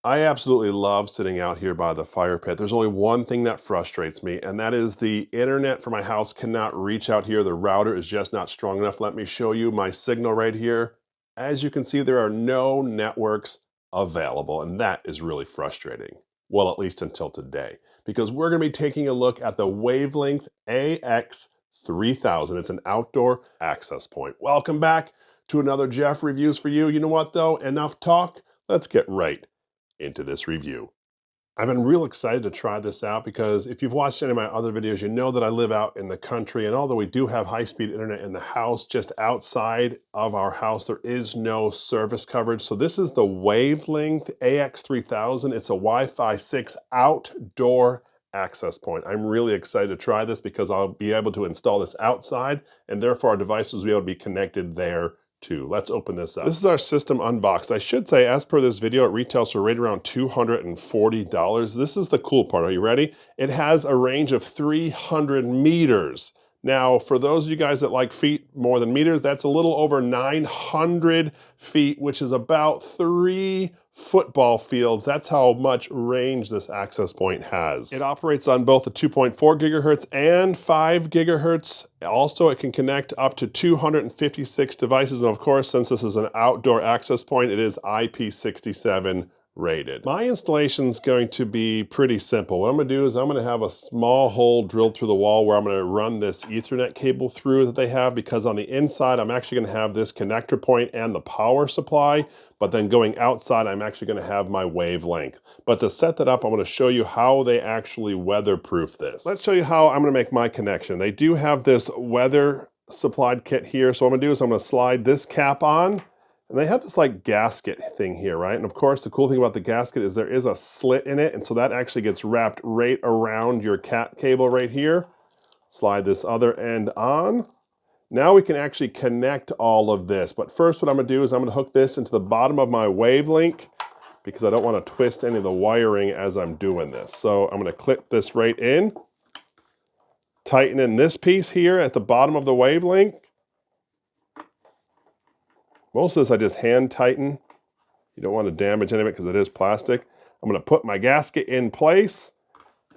I absolutely love sitting out here by the fire pit. There's only one thing that frustrates me, and that is the internet for my house cannot reach out here. The router is just not strong enough. Let me show you my signal right here. As you can see, there are no networks available, and that is really frustrating. Well, at least until today, because we're going to be taking a look at the WavLink AX3000. It's an outdoor access point. Welcome back to another Jeff Reviews for you. You know what, though? Enough talk. Let's get right into this review. I've been real excited to try this out because if you've watched any of my other videos, you know that I live out in the country, and although we do have high-speed internet in the house, just outside of our house, there is no service coverage. So this is the WavLink AX3000. It's a Wi-Fi 6 outdoor access point. I'm really excited to try this because I'll be able to install this outside, and therefore our devices will be able to be connected there too. Let's open this up. This is our system unboxed. I should say, as per this video, it retails for right around $240. This is the cool part. Are you ready? It has a range of 300 meters. Now, for those of you guys that like feet more than meters, that's a little over 900 feet, which is about 3 football fields. That's how much range this access point has. It operates on both the 2.4 gigahertz and 5 gigahertz. Also, it can connect up to 256 devices. And of course, since this is an outdoor access point, it is IP67 rated. My installation is going to be pretty simple. What I'm going to do is I'm going to have a small hole drilled through the wall where I'm going to run this Ethernet cable through that they have, because on the inside I'm actually going to have this connector point and the power supply, but then going outside I'm actually going to have my WavLink. But to set that up, I'm going to show you how they actually weatherproof this. Let's show you how I'm going to make my connection. They do have this weather supplied kit here, so what I'm going to do is I'm going to slide this cap on. And they have this like gasket thing here, right? And of course, the cool thing about the gasket is there is a slit in it. And so that actually gets wrapped right around your cat cable right here. Slide this other end on. Now we can actually connect all of this. But first, what I'm gonna do is I'm gonna hook this into the bottom of my WavLink because I don't wanna twist any of the wiring as I'm doing this. So I'm gonna clip this right in, tighten in this piece here at the bottom of the WavLink. Most of this I just hand tighten. You don't want to damage any of it because it is plastic. I'm going to put my gasket in place,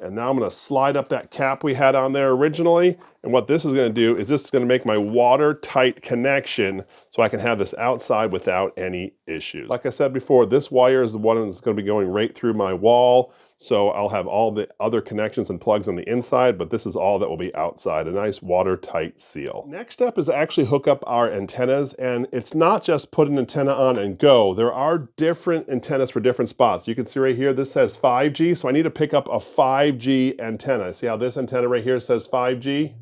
and now I'm going to slide up that cap we had on there originally. And what this is going to do is this is going to make my watertight connection so I can have this outside without any issues. Like I said before, this wire is the one that's going to be going right through my wall. So I'll have all the other connections and plugs on the inside, but this is all that will be outside, a nice watertight seal. Next step is to actually hook up our antennas, and it's not just put an antenna on and go. There are different antennas for different spots. You can see right here, this says 5G, so I need to pick up a 5G antenna. See how this antenna right here says 5G?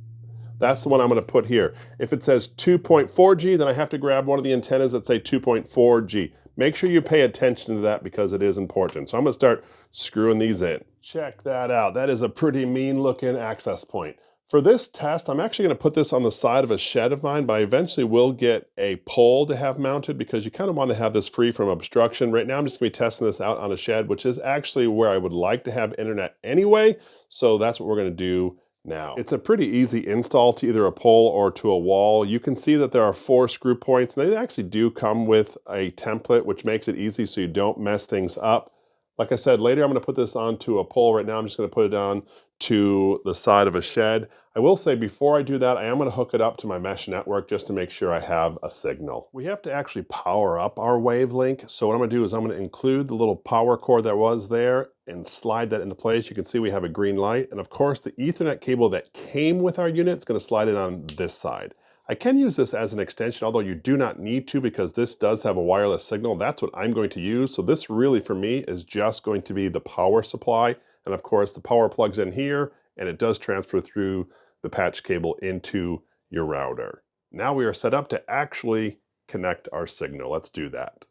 That's the one I'm going to put here. If it says 2.4G, then I have to grab one of the antennas that say 2.4G. Make sure you pay attention to that because it is important. So I'm going to start screwing these in. Check that out. That is a pretty mean looking access point. For this test, I'm actually going to put this on the side of a shed of mine, but I eventually will get a pole to have mounted because you kind of want to have this free from obstruction. Right now, I'm just going to be testing this out on a shed, which is actually where I would like to have internet anyway. So that's what we're going to do now. It's a pretty easy install to either a pole or to a wall. You can see that there are 4 screw points, and they actually do come with a template, which makes it easy so you don't mess things up. Like I said, later I'm going to put this onto a pole. Right now I'm just going to put it on to the side of a shed. I will say before I do that, I am going to hook it up to my mesh network just to make sure I have a signal. We have to actually power up our WavLink. So what I'm going to do is I'm going to include the little power cord that was there and slide that into place. You can see we have a green light. And of course, the Ethernet cable that came with our unit is going to slide in on this side. I can use this as an extension, although you do not need to because this does have a wireless signal. That's what I'm going to use. So this really for me is just going to be the power supply. And of course the power plugs in here and it does transfer through the patch cable into your router. Now we are set up to actually connect our signal. Let's do that.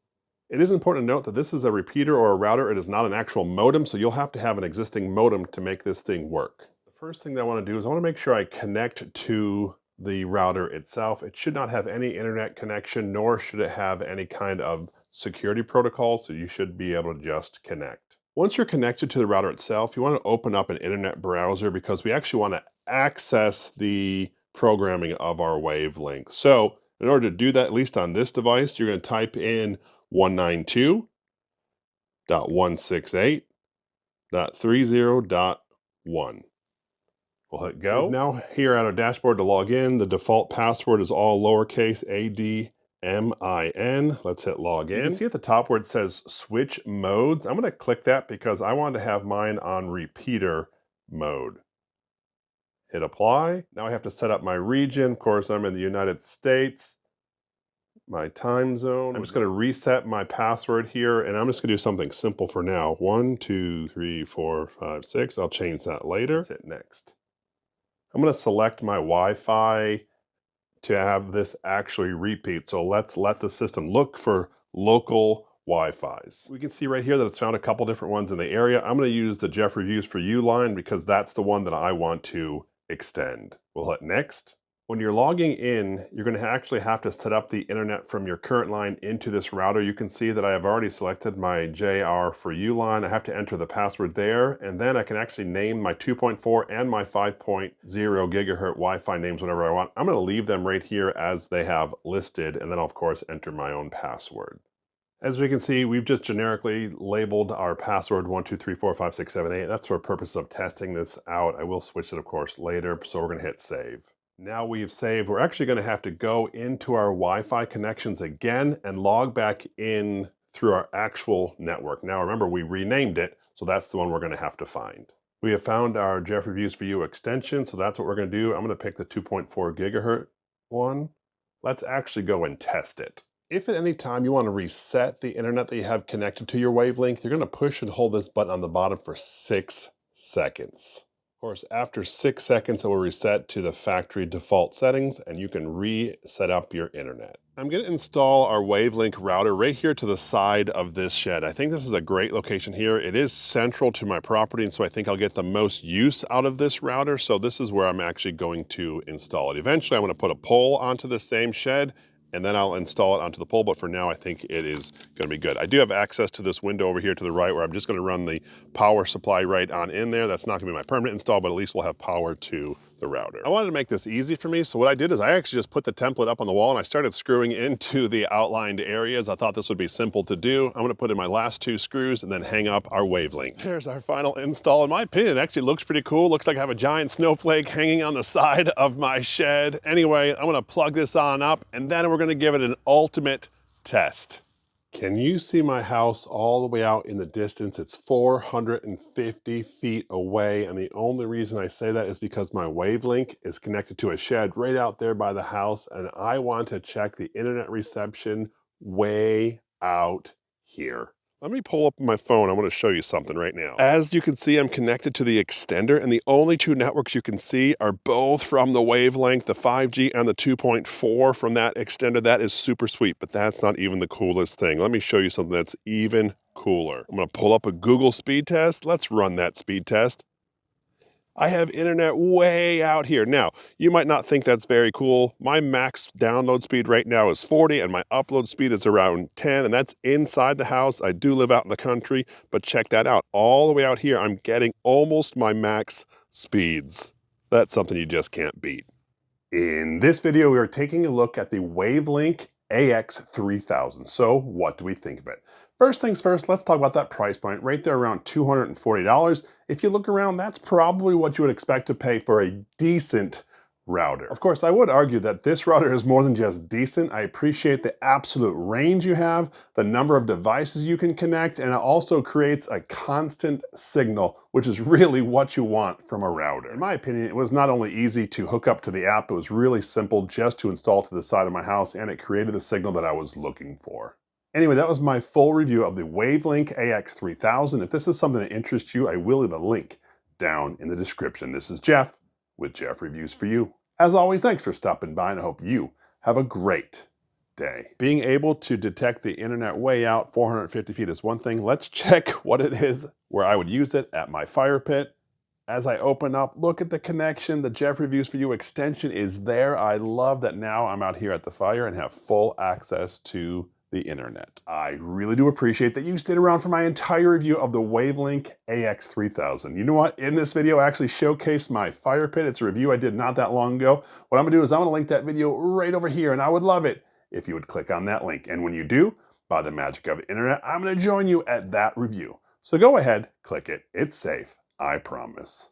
It is important to note that this is a repeater or a router. It is not an actual modem, so you'll have to have an existing modem to make this thing work. The first thing that I want to do is I want to make sure I connect to the router itself. It should not have any internet connection, nor should it have any kind of security protocol, so you should be able to just connect. Once you're connected to the router itself, you want to open up an internet browser because we actually want to access the programming of our WavLink. So in order to do that, at least on this device, you're going to type in 192 168.30.1. We'll hit go. We've now here at our dashboard to log in. The default password is all lowercase ADMIN. Let's hit log in. You can see at the top where it says switch modes. I'm going to click that because I want to have mine on repeater mode. Hit apply. Now I have to set up my region. Of course, I'm in the United States. My time zone. I'm just going to reset my password here, and I'm just going to do something simple for now. 1, 2, 3, 4, 5, 6. I'll change that later. Let's hit next. I'm going to select my Wi-Fi to have this actually repeat. So let's let the system look for local Wi-Fis. We can see right here that it's found a couple different ones in the area. I'm going to use the Jeff Reviews for You line because that's the one that I want to extend. We'll hit next. When you're logging in, you're going to actually have to set up the internet from your current line into this router. You can see that I have already selected my JR for You line. I have to enter the password there, and then I can actually name my 2.4 and my 5.0 gigahertz Wi-Fi names whenever I want. I'm going to leave them right here as they have listed, and then I'll of course enter my own password. As we can see, we've just generically labeled our password 123456778. That's for purpose of testing this out. I will switch it, of course, later, so we're going to hit save. Now we've saved, we're actually going to have to go into our Wi-Fi connections again and log back in through our actual network. Now remember, we renamed it, so that's the one we're going to have to find. We have found our Jeff Reviews for You extension, so that's what we're going to do. I'm going to pick the 2.4 gigahertz one. Let's actually go and test it. If at any time you want to reset the internet that you have connected to your WavLink, you're going to push and hold this button on the bottom for 6 seconds. Of course, after 6 seconds, it will reset to the factory default settings and you can reset up your internet. I'm going to install our WavLink router right here to the side of this shed. I think this is a great location here. It is central to my property, and so I think I'll get the most use out of this router. So this is where I'm actually going to install it. Eventually, I'm going to put a pole onto the same shed, and then I'll install it onto the pole, but for now I think it is going to be good. I do have access to this window over here to the right where I'm just going to run the power supply right on in there. That's not going to be my permanent install, but at least we'll have power to the router. I wanted to make this easy for me, so what I did is I actually just put the template up on the wall and I started screwing into the outlined areas. I thought this would be simple to do. I'm going to put in my last 2 screws and then hang up our WavLink. There's our final install. In my opinion, it actually looks pretty cool. Looks like I have a giant snowflake hanging on the side of my shed. Anyway, I'm going to plug this on up and then we're going to give it an ultimate test. Can you see my house all the way out in the distance? It's 450 feet away, and the only reason I say that is because my WavLink is connected to a shed right out there by the house, and I want to check the internet reception way out here. Let me pull up my phone. I want to show you something right now. As you can see, I'm connected to the extender, and the only 2 networks you can see are both from the WavLink, the 5G and the 2.4 from that extender. That is super sweet, but that's not even the coolest thing. Let me show you something that's even cooler. I'm going to pull up a Google speed test. Let's run that speed test. I have internet way out here. Now, you might not think that's very cool. My max download speed right now is 40 and my upload speed is around 10, and that's inside the house. I do live out in the country, but check that out. All the way out here, I'm getting almost my max speeds. That's something you just can't beat. In this video, we are taking a look at the WavLink AX3000. So what do we think of it? First things first, let's talk about that price point right there around $240. If you look around, that's probably what you would expect to pay for a decent router. Of course, I would argue that this router is more than just decent. I appreciate the absolute range you have, the number of devices you can connect, and it also creates a constant signal, which is really what you want from a router. In my opinion, it was not only easy to hook up to the app, it was really simple just to install to the side of my house, and it created the signal that I was looking for. Anyway, that was my full review of the WavLink AX3000. If this is something that interests you, I will leave a link down in the description. This is Jeff with Jeff Reviews for You. As always, thanks for stopping by, and I hope you have a great day. Being able to detect the internet way out 450 feet is one thing. Let's check what it is where I would use it at my fire pit. As I open up, look at the connection. The Jeff Reviews for You extension is there. I love that now I'm out here at the fire and have full access to the internet. I really do appreciate that you stayed around for my entire review of the WavLink AX3000. You know what? In this video, I actually showcased my fire pit. It's a review I did not that long ago. What I'm gonna do is I'm gonna link that video right over here, and I would love it if you would click on that link. And when you do, by the magic of the internet, I'm going to join you at that review. So go ahead, click it. It's safe, I promise.